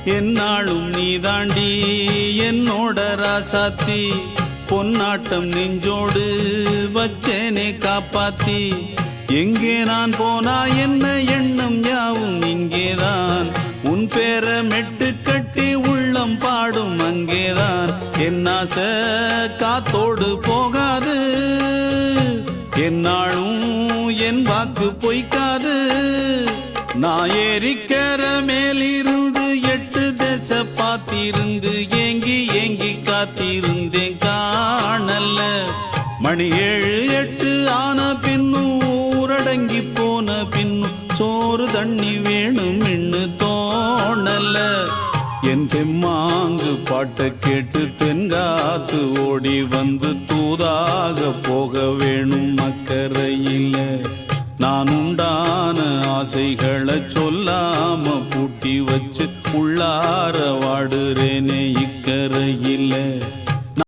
என்னாலும் நீ தாண்டி என்னோட ராசாத்தி பொன்னாட்டம் நெஞ்சோடு வச்சேனே காப்பாத்தி எங்கே நான் போனா என்ன எண்ணம் யாவும் இங்கேதான் உன் பேர மெட்டு கட்டி உள்ளம் பாடும் அங்கேதான் என்னாச காத்தோடு போகாது என்னாலும் என் வாக்கு பொய்க்காது நான் ஏறிக்கிற மேலிருந்து 8 தேச பார்த்திருந்து ஏங்கி ஏங்கி காத்திருந்தேன் காணல மணி 7 8 ஆன பின்னும் ஊரடங்கி போன பின்னும் சோறு தண்ணி வேணும் இன்னு தோணல என் தெம்மாங்கு பாட்டை கேட்டு தென்காத்து ஓடி வந்து தூதாக போக வேணும் அக்கறையில நான் உண்டான ஆசைகளை சொல்லாம பூட்டி வச்சு உள்ளார வாடுறேனே இக்கரையில